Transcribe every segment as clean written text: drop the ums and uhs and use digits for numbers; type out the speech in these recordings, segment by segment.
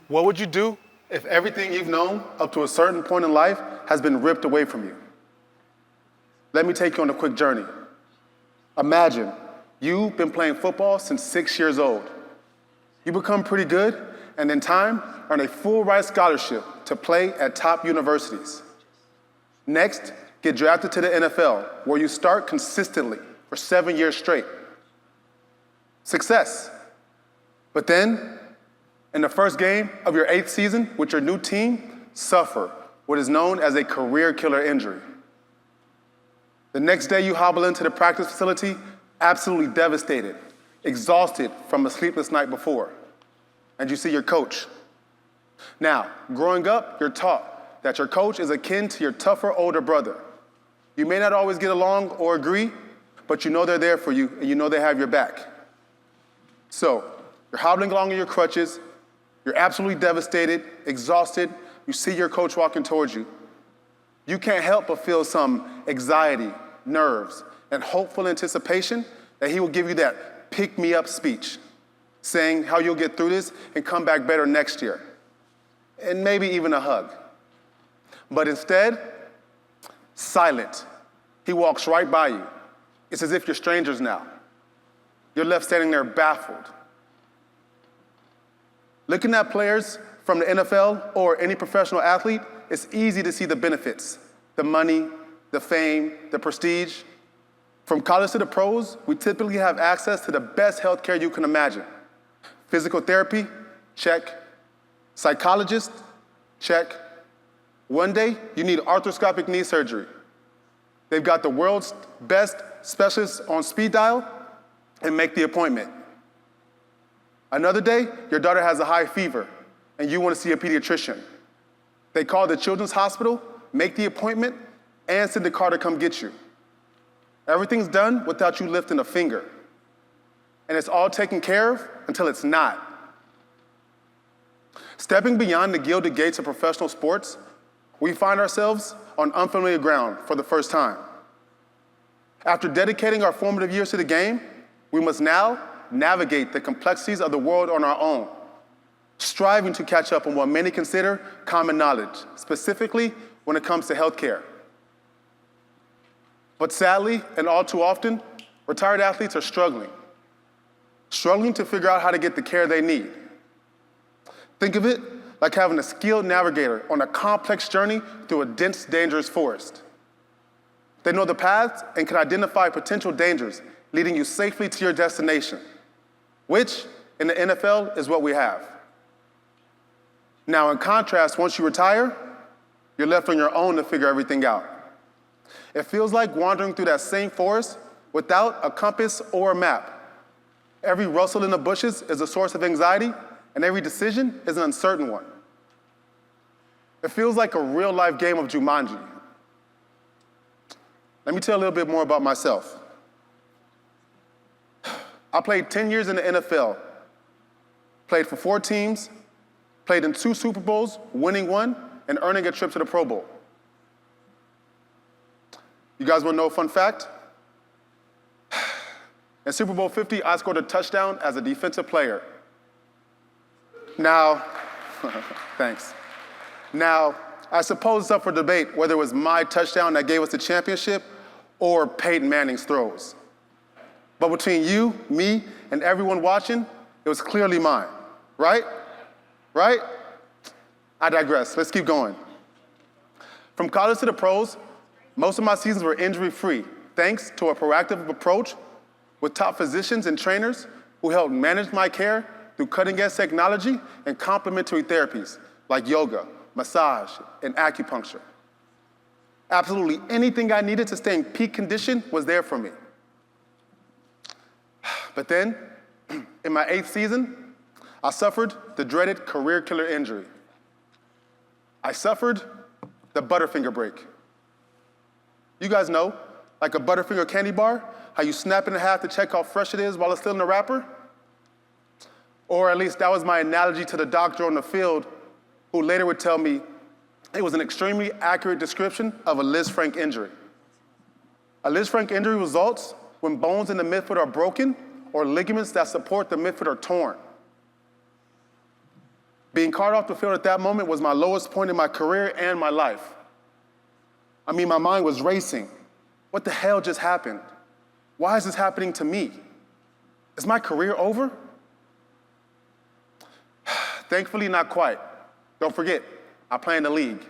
What would you do if everything you've known up to a certain point in life has been ripped away from you? Let me take you on a quick journey. Imagine you've been playing football since 6 years old. You become pretty good, and in time, earn a full ride scholarship to play at top universities. Next, get drafted to the NFL, where you start consistently for 7 years straight. Success. But then, in the first game of your 8th season with your new team, suffer what is known as a career killer injury. The next day you hobble into the practice facility, absolutely devastated, exhausted from a sleepless night before, and you see your coach. Now, growing up, you're taught that your coach is akin to your tougher older brother. You may not always get along or agree, but you know they're there for you and you know they have your back. So, you're hobbling along on your crutches, you're absolutely devastated, exhausted, you see your coach walking towards you. You can't help but feel some anxiety, nerves, and hopeful anticipation that he will give you that pick-me-up speech, saying how you'll get through this and come back better next year, and maybe even a hug. But instead, silent. He walks right by you. It's as if you're strangers now. You're left standing there baffled. Looking at players from the NFL or any professional athlete, it's easy to see the benefits, the money, the fame, the prestige. From college to the pros, we typically have access to the best healthcare you can imagine. Physical therapy, check. Psychologist, check. One day, you need arthroscopic knee surgery. They've got the world's best specialists on speed dial, and make the appointment. Another day, your daughter has a high fever, and you want to see a pediatrician. They call the children's hospital, make the appointment, and send the car to come get you. Everything's done without you lifting a finger. And it's all taken care of until it's not. Stepping beyond the gilded gates of professional sports, we find ourselves on unfamiliar ground for the first time. After dedicating our formative years to the game, we must now navigate the complexities of the world on our own, striving to catch up on what many consider common knowledge, specifically when it comes to healthcare. But sadly, and all too often, retired athletes are struggling to figure out how to get the care they need. Think of it like having a skilled navigator on a complex journey through a dense, dangerous forest. They know the paths and can identify potential dangers, leading you safely to your destination, which in the NFL is what we have. Now, in contrast, once you retire, you're left on your own to figure everything out. It feels like wandering through that same forest without a compass or a map. Every rustle in the bushes is a source of anxiety, and every decision is an uncertain one. It feels like a real-life game of Jumanji. Let me tell you a little bit more about myself. I played 10 years in the NFL, played for 4 teams, played in 2 Super Bowls, winning 1, and earning a trip to the Pro Bowl. You guys want to know a fun fact? In Super Bowl 50, I scored a touchdown as a defensive player. Now, thanks. Now, I suppose it's up for debate whether it was my touchdown that gave us the championship or Peyton Manning's throws. But between you, me, and everyone watching, it was clearly mine, right? Right? I digress. Let's keep going. From college to the pros, most of my seasons were injury-free, thanks to a proactive approach with top physicians and trainers who helped manage my care through cutting-edge technology and complementary therapies like yoga, massage, and acupuncture. Absolutely anything I needed to stay in peak condition was there for me. But then, in my 8th season, I suffered the dreaded career killer injury. I suffered the Butterfinger break. You guys know, like a Butterfinger candy bar, how you snap it in half to check how fresh it is while it's still in the wrapper? Or at least that was my analogy to the doctor on the field, who later would tell me it was an extremely accurate description of a Liz Frank injury. A Liz Frank injury results when bones in the midfoot are broken or ligaments that support the midfoot are torn. Being carted off the field at that moment was my lowest point in my career and my life. I mean, my mind was racing. What the hell just happened? Why is this happening to me? Is my career over? Thankfully, not quite. Don't forget, I play in the league.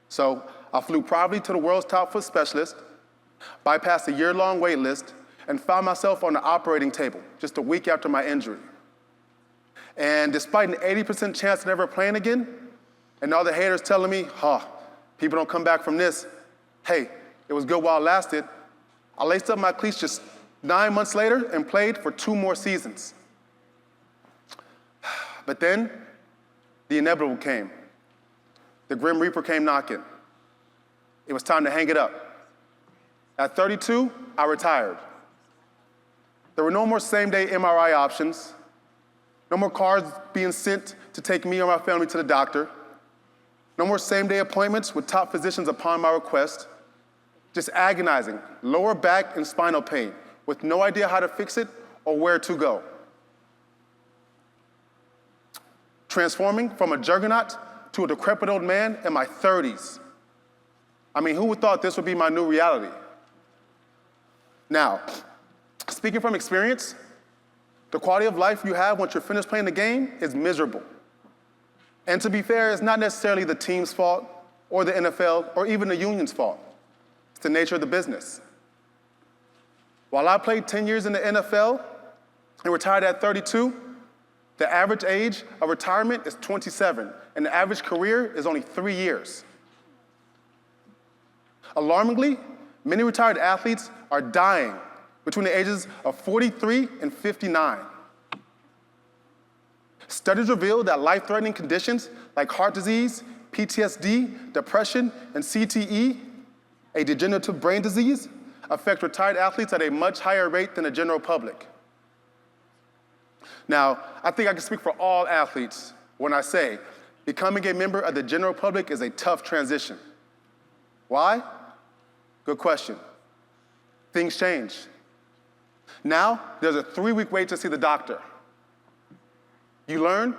So I flew privately to the world's top foot specialist, bypassed a year-long wait list, and found myself on the operating table just a week after my injury. And despite an 80% chance of never playing again, and all the haters telling me, people don't come back from this, hey, it was good while it lasted, I laced up my cleats just 9 months later and played for 2 more seasons. But then, the inevitable came. The Grim Reaper came knocking. It was time to hang it up. At 32, I retired. There were no more same-day MRI options, no more cards being sent to take me or my family to the doctor, no more same-day appointments with top physicians upon my request, just agonizing lower back and spinal pain with no idea how to fix it or where to go. Transforming from a juggernaut to a decrepit old man in my 30s. I mean, who would thought this would be my new reality? Now, speaking from experience, the quality of life you have once you're finished playing the game is miserable. And to be fair, it's not necessarily the team's fault or the NFL or even the union's fault. It's the nature of the business. While I played 10 years in the NFL and retired at 32, the average age of retirement is 27, and the average career is only 3 years. Alarmingly, many retired athletes are dying between the ages of 43 and 59. Studies reveal that life-threatening conditions like heart disease, PTSD, depression, and CTE, a degenerative brain disease, affect retired athletes at a much higher rate than the general public. Now, I think I can speak for all athletes when I say becoming a member of the general public is a tough transition. Why? Good question. Things change. Now, there's a 3-week wait to see the doctor. You learn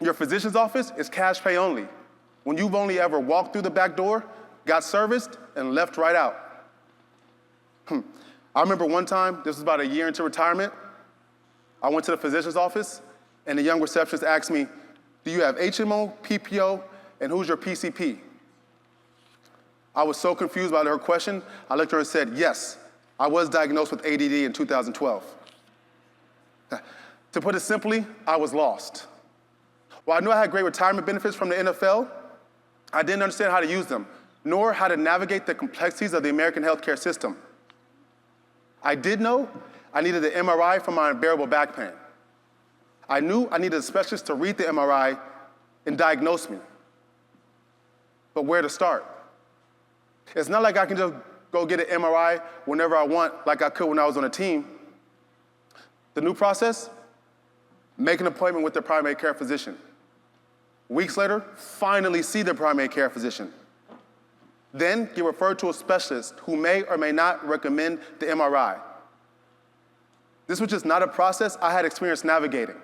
your physician's office is cash pay only, when you've only ever walked through the back door, got serviced, and left right out. I remember one time, this was about a year into retirement, I went to the physician's office, and the young receptionist asked me, do you have HMO, PPO, and who's your PCP? I was so confused by her question, I looked at her and said, yes, I was diagnosed with ADD in 2012. To put it simply, I was lost. While I knew I had great retirement benefits from the NFL, I didn't understand how to use them, nor how to navigate the complexities of the American healthcare system. I did know I needed an MRI for my unbearable back pain. I knew I needed a specialist to read the MRI and diagnose me. But where to start? It's not like I can just go get an MRI whenever I want, like I could when I was on a team. The new process? Make an appointment with the primary care physician. Weeks later, finally see the primary care physician. Then get referred to a specialist who may or may not recommend the MRI. This was just not a process I had experience navigating.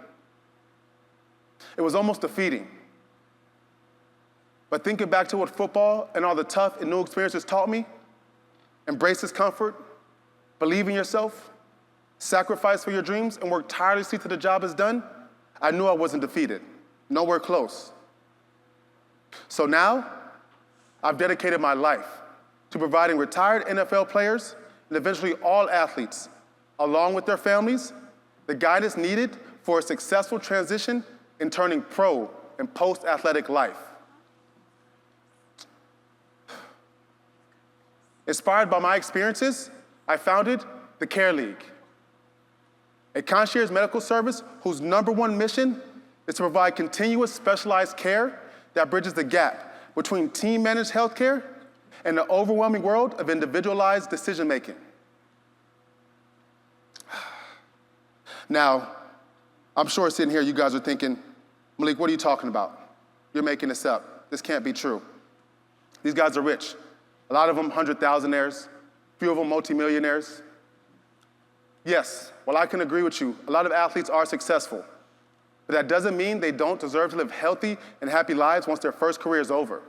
It was almost defeating. But thinking back to what football and all the tough and new experiences taught me, embrace discomfort, believe in yourself, sacrifice for your dreams, and work tirelessly till the job is done, I knew I wasn't defeated, nowhere close. So now, I've dedicated my life to providing retired NFL players and eventually all athletes, along with their families, the guidance needed for a successful transition in turning pro and post-athletic life. Inspired by my experiences, I founded the Care League, a concierge medical service whose #1 mission is to provide continuous specialized care that bridges the gap between team-managed healthcare and the overwhelming world of individualized decision-making. Now, I'm sure sitting here you guys are thinking, Malik, what are you talking about? You're making this up. This can't be true. These guys are rich. A lot of them 100,000aires, few of them multimillionaires. Yes, while I can agree with you, a lot of athletes are successful. But that doesn't mean they don't deserve to live healthy and happy lives once their first career is over.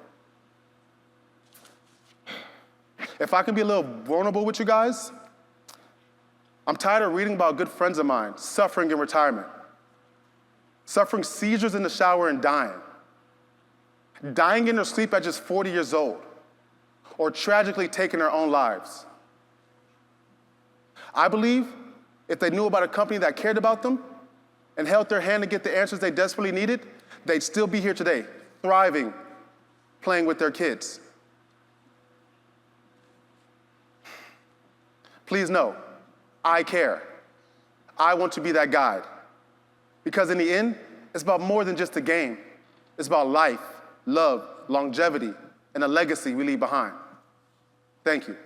If I can be a little vulnerable with you guys, I'm tired of reading about good friends of mine suffering in retirement, suffering seizures in the shower and dying in their sleep at just 40 years old, or tragically taking their own lives. I believe if they knew about a company that cared about them and held their hand to get the answers they desperately needed, they'd still be here today, thriving, playing with their kids. Please know, I care. I want to be that guide. Because in the end, it's about more than just a game. It's about life, love, longevity, and a legacy we leave behind. Thank you.